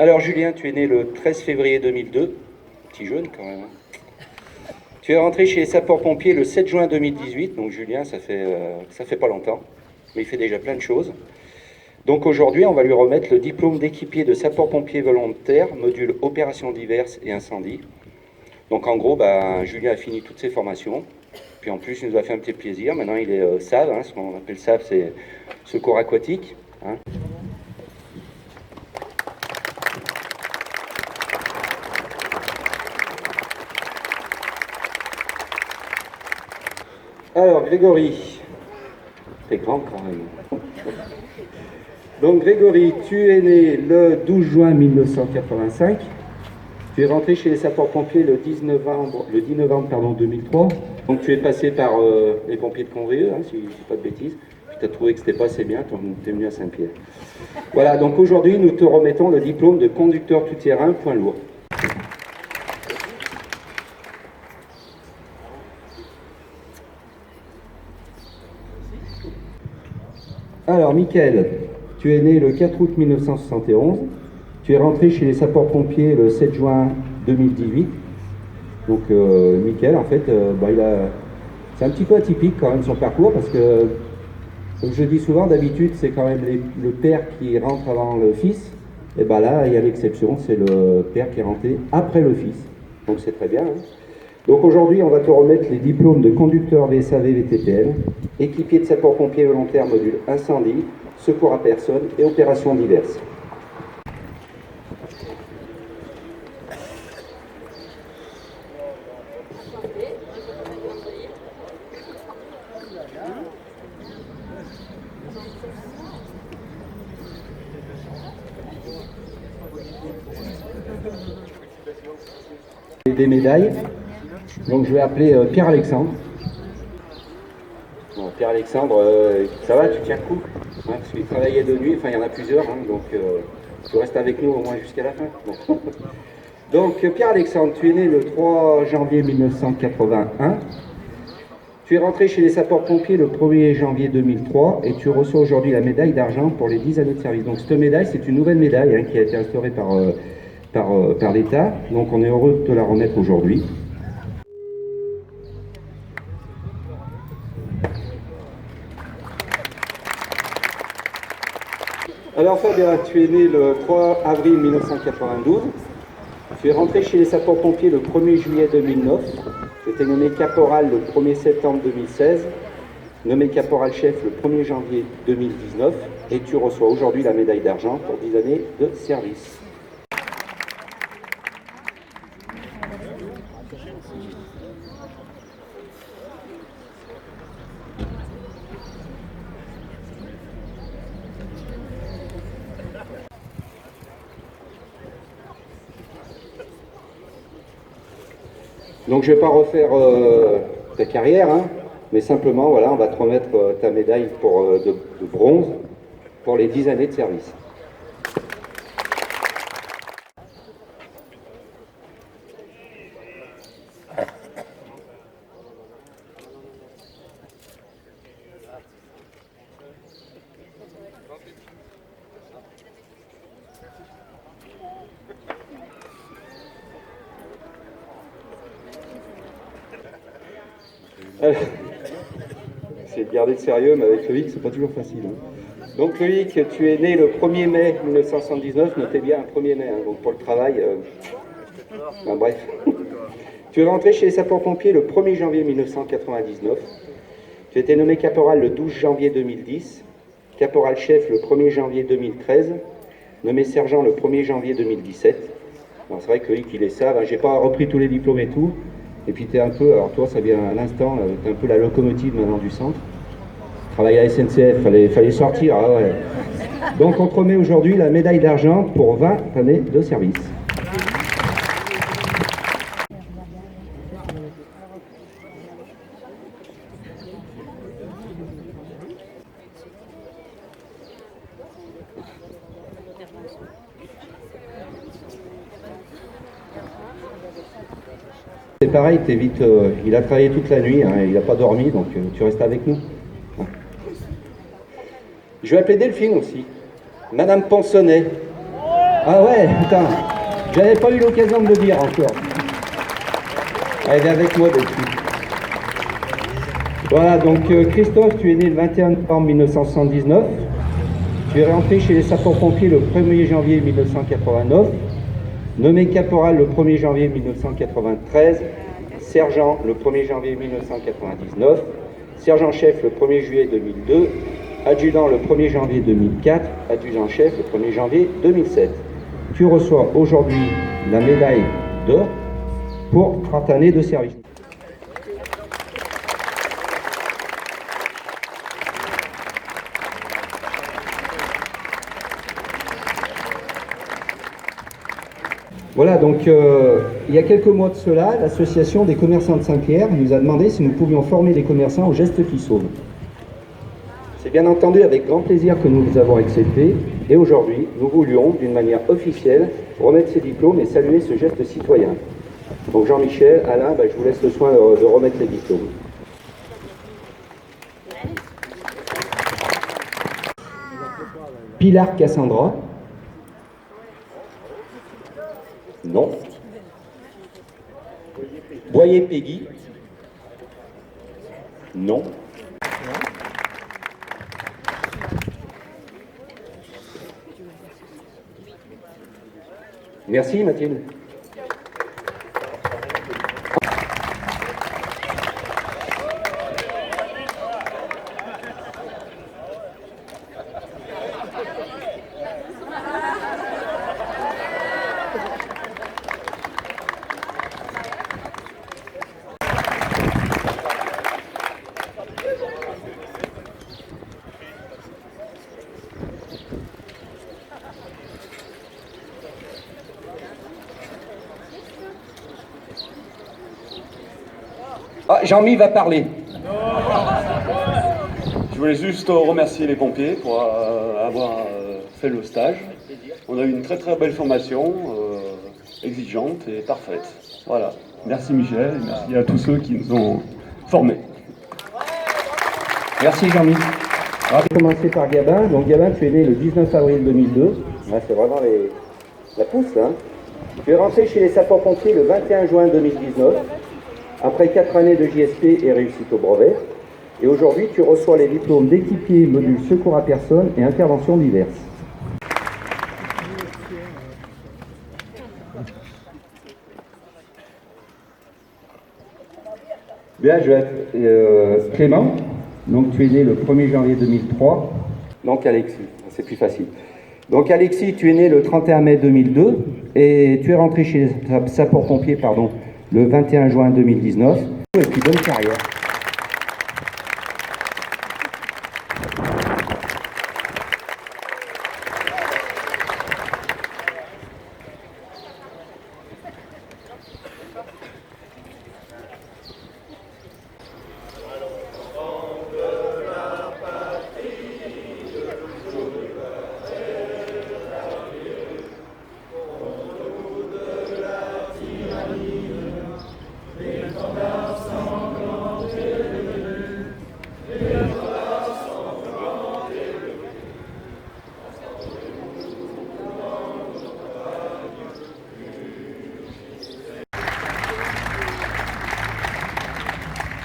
Alors Julien, tu es né le 13 février 2002, petit jeune quand même. Tu es rentré chez les sapeurs-pompiers le 7 juin 2018, donc Julien, ça fait pas longtemps, mais il fait déjà plein de choses. Donc aujourd'hui, on va lui remettre le diplôme d'équipier de sapeurs-pompiers volontaires, module opérations diverses et incendie. Donc en gros, Julien a fini toutes ses formations, puis en plus il nous a fait un petit plaisir. Maintenant il est SAV, ce qu'on appelle SAV, c'est secours aquatique. Alors Grégory, t'es grand quand même. Donc Grégory, tu es né le 12 juin 1985. Tu es rentré chez les sapeurs-pompiers le 10 novembre 2003. Donc tu es passé par les pompiers de Conrieux, si je ne dis pas de bêtises. Puis tu as trouvé que c'était pas assez bien, tu es venu à Saint-Pierre. Voilà, donc aujourd'hui nous te remettons le diplôme de conducteur tout-terrain poids lourd. Alors Mickaël, tu es né le 4 août 1971. Tu es rentré chez les sapeurs-pompiers le 7 juin 2018. Donc Mickaël, en fait, c'est un petit peu atypique quand même son parcours parce que, comme je dis souvent, d'habitude, c'est quand même le père qui rentre avant le fils. Et bien là, il y a l'exception, c'est le père qui est rentré après le fils. Donc c'est très bien. Donc aujourd'hui, on va te remettre les diplômes de conducteur VSAV VTPL, équipier de sapeurs-pompiers volontaires module incendie, secours à personne et opérations diverses. Des médailles. Donc je vais appeler Pierre-Alexandre. Bon, Pierre-Alexandre, ça va, tu tiens le coup parce qu'il travaillait de nuit, enfin il y en a plusieurs, donc tu restes avec nous au moins jusqu'à la fin. Bon. Donc Pierre-Alexandre, tu es né le 3 janvier 1981. Tu es rentré chez les sapeurs-pompiers le 1er janvier 2003 et tu reçois aujourd'hui la médaille d'argent pour les 10 années de service. Donc cette médaille, c'est une nouvelle médaille qui a été instaurée par l'État. Donc on est heureux de te la remettre aujourd'hui. Alors Fabien, tu es né le 3 avril 1992. Tu es rentré chez les sapeurs-pompiers le 1er juillet 2009. Tu étais nommé caporal le 1er septembre 2016. Nommé caporal-chef le 1er janvier 2019. Et tu reçois aujourd'hui la médaille d'argent pour 10 années de service. Donc je ne vais pas refaire ta carrière, mais simplement, voilà, on va te remettre ta médaille de bronze pour les 10 années de service. C'est de garder le sérieux, mais avec Loïc, c'est pas toujours facile. Donc Loïc, tu es né le 1er mai 1979, notez bien un 1er mai, donc pour le travail. Bref. Tu es rentré chez les sapeurs-pompiers le 1er janvier 1999. Tu as été nommé caporal le 12 janvier 2010, caporal-chef le 1er janvier 2013, nommé sergent le 1er janvier 2017. Bon, c'est vrai que Loïc, il est ça, j'ai pas repris tous les diplômes et tout. Et puis tu es un peu, alors toi ça vient à l'instant, tu es un peu la locomotive maintenant du centre. Travaille à la SNCF, fallait sortir. Ah ouais. Donc on te remet aujourd'hui la médaille d'argent pour 20 années de service. C'est pareil, t'es vite, il a travaillé toute la nuit, il n'a pas dormi, donc tu restes avec nous. Je vais appeler Delphine aussi. Madame Ponsonnet. Ah ouais, putain, j'avais pas eu l'occasion de le dire encore. Elle est avec moi depuis. Voilà, donc Christophe, tu es né le 21 novembre 1979. Tu es rentré chez les sapeurs-pompiers le 1er janvier 1989. Nommé caporal le 1er janvier 1993. Sergent le 1er janvier 1999. Sergent-chef le 1er juillet 2002. Adjudant le 1er janvier 2004. Adjudant-chef le 1er janvier 2007. Tu reçois aujourd'hui la médaille d'or pour 30 années de service. Voilà, donc il y a quelques mois de cela, l'association des commerçants de Saint-Pierre nous a demandé si nous pouvions former les commerçants aux gestes qui sauvent. C'est bien entendu avec grand plaisir que nous les avons acceptés et aujourd'hui, nous voulions, d'une manière officielle, remettre ces diplômes et saluer ce geste citoyen. Donc Jean-Michel, Alain, je vous laisse le soin de remettre les diplômes. Pilar Cassandra. Non. Boyer Peggy. Non. Merci Mathilde. Ah, Jean-Mi va parler. Je voulais juste remercier les pompiers pour avoir fait le stage. On a eu une très très belle formation, exigeante et parfaite. Voilà. Merci Michel, et merci à tous ceux qui nous ont formés. Merci Jean-Mi. On va commencer par Gabin. Donc Gabin, tu es né le 19 avril 2002. Ouais, c'est vraiment la pousse, hein. Tu es rentré chez les sapeurs-pompiers le 21 juin 2019. Après 4 années de JSP et réussite au brevet, et aujourd'hui tu reçois les diplômes d'équipier module secours à personne et interventions diverses. Bien, je vais être Clément, donc tu es né le 1er janvier 2003, donc Alexis, c'est plus facile. Donc Alexis, tu es né le 31 mai 2002, et tu es rentré chez les sapeurs-pompiers, le 21 juin 2019, et puis bonne carrière.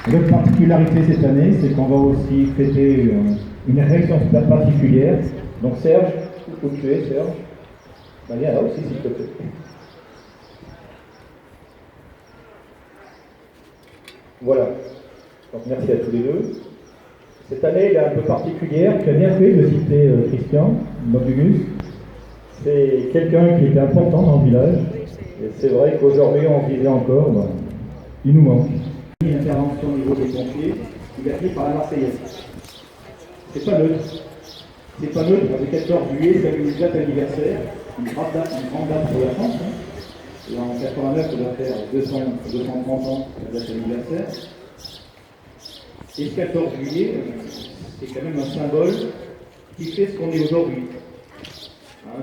L'autre particularité cette année, c'est qu'on va aussi fêter une réaction particulière. Donc Serge, où tu es Serge? Viens là aussi s'il te plaît. Voilà. Donc merci à tous les deux. Cette année, elle est un peu particulière. Tu as bien fait de citer Christian Nobugus. C'est quelqu'un qui était important dans le village. Et c'est vrai qu'aujourd'hui, on se disait encore, il nous manque. Une intervention au niveau des pompiers, il a pris par la Marseillaise. C'est pas neutre. C'est pas neutre, le 14 juillet, c'est une date anniversaire, une grande date pour la France. Hein. Et en 89, on doit faire 230 ans la date anniversaire. Et le 14 juillet, c'est quand même un symbole qui fait ce qu'on est aujourd'hui. Hein,